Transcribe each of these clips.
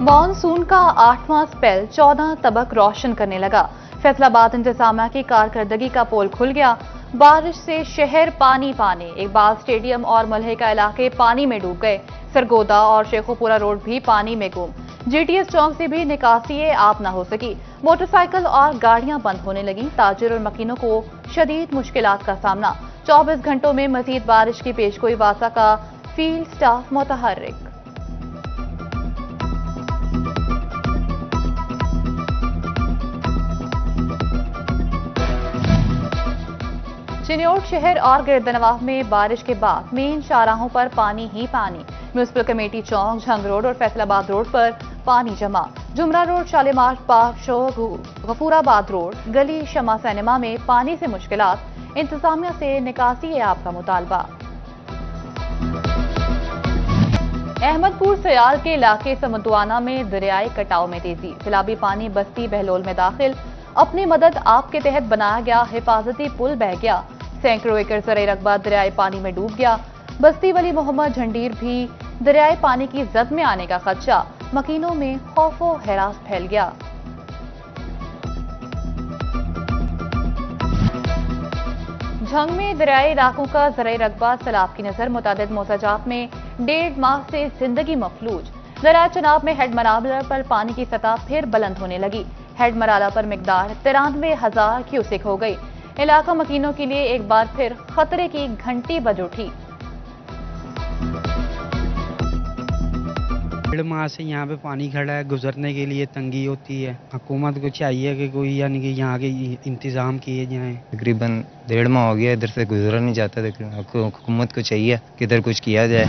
Monsoon का 8वां spell 14 तबक रोशन करने लगा। फैसलाबाद इंतजामिया की कारकर्दगी का पोल खुल गया। बारिश से शहर पानी पानी, इकबाल स्टेडियम और मलहका इलाके पानी में डूब गए। सरगोदा और शेखोपुरा रोड भी पानी में गुम। जीटीएस चौक से भी निकासी आप न हो सकी। मोटरसाइकिल और गाड़ियां बंद होने लगी। ताजिर और मकीनों को शदीद मुश्किलात का सामना। 24 घंटों में मजीद बारिश की पेशगोई। वासा का फील्ड स्टाफ मुतहर्रिक। चिन्योट शहर और गिरदनवाह में बारिश के बाद मेन शाहराहों पर पानी ही पानी। म्यूनिसिपल कमेटी चौक, झंग रोड और फैसलाबाद रोड पर पानी जमा। जुमरा रोड, शालीमार पार्क, गफूराबाद रोड, गली शमा सिनेमा में पानी से मुश्किलात। इंतजामिया से निकासी आपका मुतालबा। अहमदपुर सयाल के इलाके समंदवाना में दरियाई कटाव में तेजी। फिलाबी पानी बस्ती बहलोल में दाखिल। अपनी मदद आपके तहत बनाया गया हिफाजती पुल बह गया। सैकड़ों एकड़ ज़राई रकबा दरियाई पानी में डूब गया। बस्ती वली मोहम्मद झंडीर भी दरियाई पानी की जद में आने का खदशा। मकीनों में खौफो हरास फैल गया। झंग में दरियाई इलाकों का ज़राई रकबा सैलाब की नजर। मुतादिद मोहताजात में 1.5 माह से जिंदगी मफलूज। दरिया चनाब में हेड मराला पर पानी की सतह फिर बुलंद होने लगी। हेड मराला पर मिकदार 93,000 क्यूसेक हो गई। इलाका मकीनों के लिए एक बार फिर खतरे की घंटी बज उठी। 1.5 माह से यहाँ पे पानी खड़ा है, गुजरने के लिए तंगी होती है। हुकूमत को चाहिए कि कोई यानी कि यहाँ के इंतजाम किए जाएं। तकरीबन 1.5 माह हो गया इधर से गुजरा नहीं जाता। हुकूमत को चाहिए कि इधर कुछ किया जाए।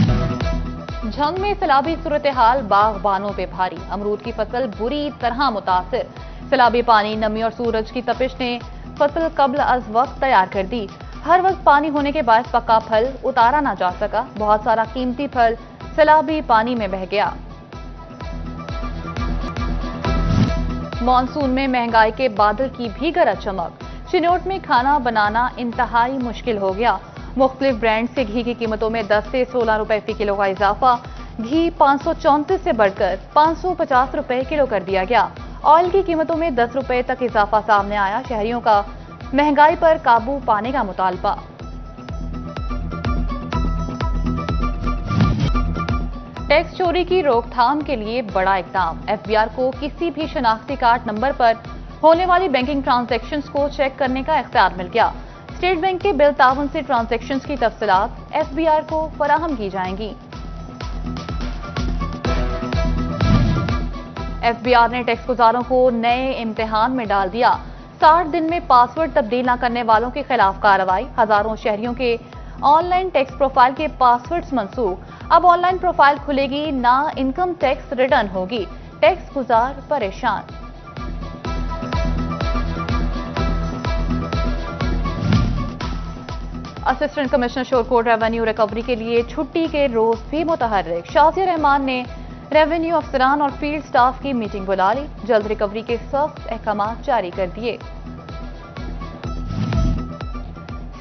झंग में सैलाबी सूरत हाल बागबानों पे भारी। अमरूद की फसल बुरी तरह मुतासिर। सैलाबी पानी, नमी और सूरज की तपिश ने फसल कब्ल अज वक्त तैयार कर दी। हर वक्त पानी होने के बाद पक्का फल उतारा ना जा सका। बहुत सारा कीमती फल सैलाबी पानी में बह गया। मॉनसून में महंगाई के बादल की भी गरज चमक। चिन्योट में खाना बनाना इंतहाई मुश्किल हो गया। मुख्तलिफ ब्रांड से घी की कीमतों में 10 से 16 रुपए फी किलो का इजाफा। घी 534 से बढ़कर 550 रुपए किलो कर दिया गया। ऑयल की कीमतों में 10 रुपए तक इजाफा सामने आया। शहरियों का महंगाई पर काबू पाने का मुतालबा। टैक्स चोरी की रोकथाम के लिए बड़ा इकदाम। एफबीआर को किसी भी शनाख्ती कार्ड नंबर पर होने वाली बैंकिंग ट्रांजैक्शंस को चेक करने का इख्तियार मिल गया। स्टेट बैंक के बिल तावन से ट्रांजैक्शंस की तफसीलात एफबीआर को फराहम की जाएंगी। एफबीआर ने टैक्स गुजारों को नए इम्तिहान में डाल दिया। 60 दिन में पासवर्ड तब्दील न करने वालों के खिलाफ कार्रवाई। हजारों शहरियों के ऑनलाइन टैक्स प्रोफाइल के पासवर्ड्स मंसूख। अब ऑनलाइन प्रोफाइल खुलेगी ना इनकम टैक्स रिटर्न होगी। टैक्स गुजार परेशान। Assistant commissioner Shorkot revenue recovery के लिए छुट्टी के रोज भी मुतहर्रिक। शाजिया रहमान ने रेवेन्यू अफसरान और फील्ड स्टाफ की मीटिंग बुला ली। जल्द रिकवरी के सख्त अहकाम जारी कर दिए।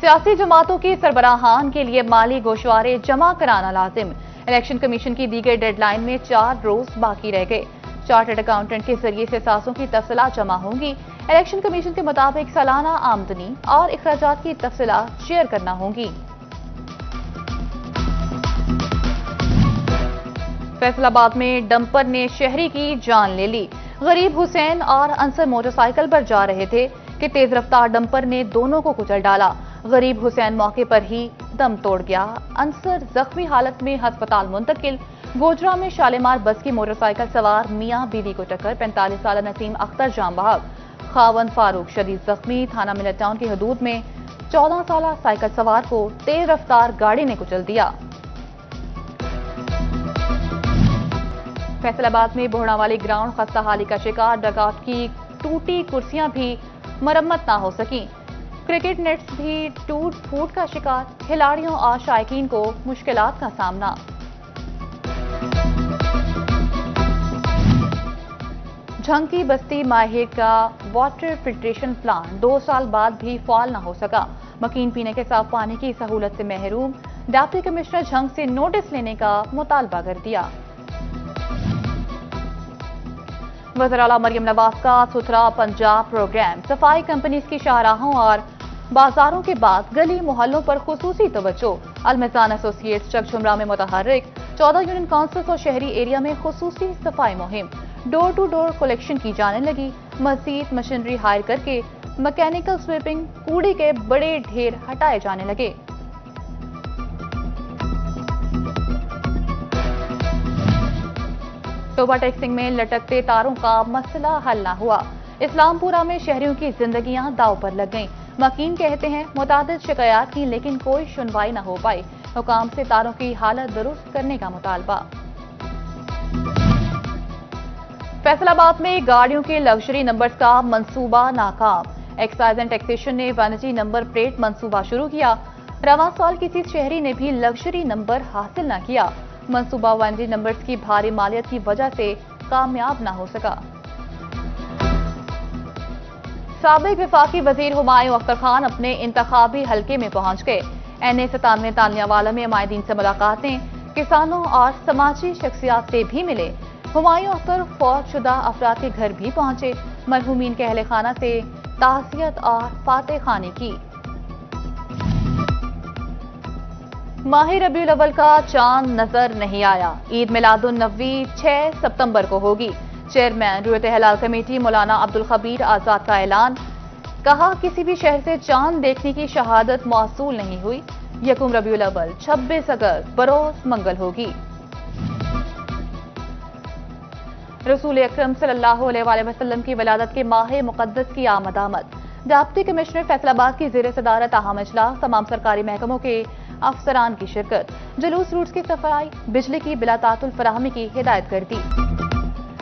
सियासी जमातों के सरबराहान के लिए माली गोशवारे जमा कराना लाजिम। इलेक्शन कमीशन की दी गई डेडलाइन में 4 रोज बाकी रह गए। चार्टर्ड अकाउंटेंट के जरिए से सासों की तफसीलात जमा होंगी। इलेक्शन कमीशन के मुताबिक सालाना आमदनी और अखराजात की तफसीलात शेयर करना होंगी। फैसलाबाद में डंपर ने शहरी की जान ले ली। गरीब हुसैन और अंसर मोटरसाइकिल पर जा रहे थे कि तेज रफ्तार डंपर ने दोनों को कुचल डाला। गरीब हुसैन मौके पर ही दम तोड़ गया। अंसर जख्मी हालत में अस्पताल मुंतकिल। गोजरा में शालीमार बस की मोटरसाइकिल सवार मियां बीवी को टक्कर। 45 साल नसीम अख्तर जाम बहक। खावन फारूक शदीद जख्मी। थाना मिलट टाउन की हदूद में 14 साल साइकिल सवार को तेज रफ्तार गाड़ी ने कुचल दिया। फैसलाबाद में बोहड़ावाली ग्राउंड खस्ता हाली का शिकार। डगआउट की टूटी कुर्सियां भी मरम्मत ना हो सकी। क्रिकेट नेट्स भी टूट फूट का शिकार। खिलाड़ियों और शायकीन को मुश्किलात का सामना। झंग की बस्ती माहिर का वाटर फिल्ट्रेशन प्लांट 2 साल बाद भी फाल न हो सका। मकीन पीने के साफ पानी की सहूलत से महरूम। डिप्टी कमिश्नर झंग से नोटिस लेने का मुतालबा कर दिया। वज़ीर आला मरियम नवाज का सुथरा पंजाब प्रोग्राम, सफाई कंपनीज की शाहराहों और बाजारों के बाद गली मोहल्लों पर खुसूसी तवज्जो। अलमिजान एसोसिएट्स चकझुमरा में मुतहर्रिक, 14 यूनियन काउंसिल्स और शहरी एरिया में खुसूसी सफाई मुहिम, डोर टू डोर कलेक्शन की जाने लगी। मजीद मशीनरी हायर करके मैकेनिकल स्वीपिंग, कूड़े के बड़े ढेर हटाए जाने लगे। टोबा टैक्सिंग में लटकते तारों का मसला हल न हुआ। इस्लामपुरा में शहरियों की जिंदगियां दांव पर लग गईं। मकीन कहते हैं मुतादिद शिकायत की लेकिन कोई सुनवाई न हो पाई। हुकाम से तारों की हालत दुरुस्त करने का मुतालबा। फैसलाबाद में गाड़ियों के लग्जरी नंबर्स का मंसूबा नाकाम। एक्साइज एंड टैक्सेशन ने वानिटी नंबर प्लेट मंसूबा शुरू किया। रवां साल किसी शहरी ने भी लग्जरी नंबर हासिल न किया। मंसूबा वानिटी नंबर्स की भारी मालियत की वजह से कामयाब न हो सका। साबिक वफाकी वजीर हुमायूं अख्तर खान अपने इंतखाबी हलके में पहुंच गए। NA 97 तालियावाला में मायदीन से मुलाकातें, किसानों और समाजी शख्सियात से भी मिले। हुमायूं अख्तर फौत शुदा अफराद के घर भी पहुंचे। मरहूमीन के अहले खाना से ताज़ियत और फातह खानी की। माह रबीउल अव्वल का चांद नजर नहीं आया। ईद मिलादुन नबी 6 सितंबर को होगी। चेयरमैन रुयत हलाल कमेटी मौलाना अब्दुल खबीर आजाद का ऐलान, कहा किसी भी शहर से चांद देखने की शहादत मौसूल नहीं हुई। यकुम रबीउल अव्वल 26 अगस्त बरोज मंगल होगी। रसूल अकरम सल्लल्लाहु अलैहि वसल्लम की विलादत के माह मुकद्दस की आमद। डिप्टी कमिश्नर फैसलाबाद की ज़ेर सदारत अहम इजलास, तमाम सरकारी महकमों के अफसरान की शिरकत। जुलूस रूट्स की सफाई, बिजली की बिला तातुल फराहमी की हिदायत कर दी।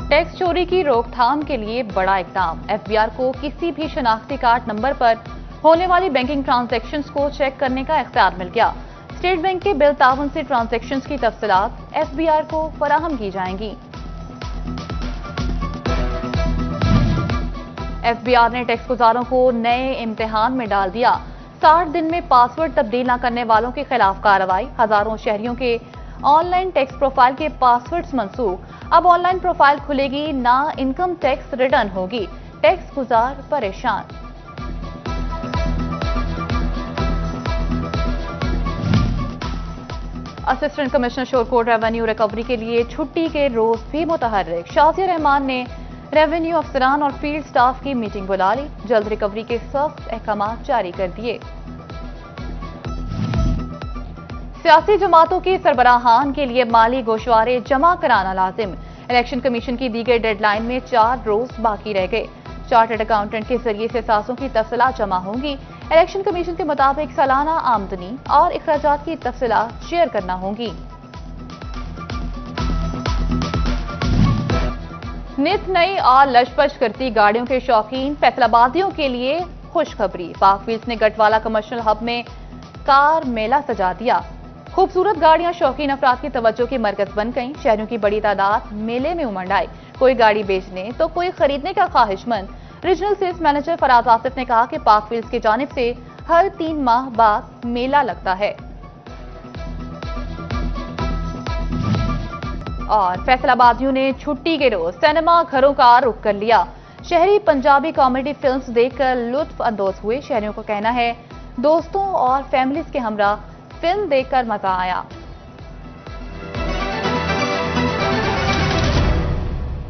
टैक्स चोरी की रोकथाम के लिए बड़ा इकदाम। FBR को किसी भी शनाख्ती कार्ड नंबर पर होने वाली बैंकिंग ट्रांजैक्शंस को चेक करने का इख्तियार मिल गया। स्टेट बैंक के बिल तावन से ट्रांजैक्शंस की तफसीलात FBR को फराहम की जाएंगी। FBR ने टैक्स गुजारों को नए इम्तिहान में डाल दिया। 60 दिन में पासवर्ड तब्दील न करने वालों के खिलाफ कार्रवाई। हजारों शहरियों के ऑनलाइन टैक्स प्रोफाइल के पासवर्ड्स मंसूख। अब ऑनलाइन प्रोफाइल खुलेगी ना इनकम टैक्स रिटर्न होगी। टैक्स गुजार परेशान। Assistant commissioner Shorkot revenue recovery के लिए छुट्टी के रोज भी मुतहर्रिक। शाजिया रहमान ने रेवेन्यू अफसरान और फील्ड स्टाफ की मीटिंग बुला ली। जल्द रिकवरी के सख्त अहकाम जारी कर दिए। सियासी जमातों की सरबराहान के लिए माली गोशवारे जमा कराना लाजिम। इलेक्शन कमीशन की दी गई डेडलाइन में 4 रोज बाकी रह गए। चार्टर्ड अकाउंटेंट के जरिए से सासों की तफसीलात जमा होंगी। इलेक्शन कमीशन के मुताबिक सालाना आमदनी और अखराजात की तफसीलात शेयर करना होंगी। नित नई और लशपश करती गाड़ियों के शौकीन फैसलाबादियों के लिए खुशखबरी। पाक व्हील्स ने गटवाला कमर्शियल हब में कार मेला सजा दिया। खूबसूरत गाड़ियां शौकीन अफराद की तवज्जो की मरकज बन गईं। शहरियों की बड़ी तादाद मेले में उमड़ आई। कोई गाड़ी बेचने तो कोई खरीदने का ख्वाहिशमंद। Regional sales manager Faraz Asif ने कहा कि पाक व्हील्स की जानिब से हर 3 माह बाद मेला लगता है। और फैसलाबादियों ने छुट्टी के रोज सिनेमा घरों का रुख कर लिया। शहरी पंजाबी कॉमेडी फिल्म्स देखकर लुत्फ अंदोज हुए। शहरियों का कहना है दोस्तों और फैमिलीज के हमरा फिल्म देखकर मजा आया।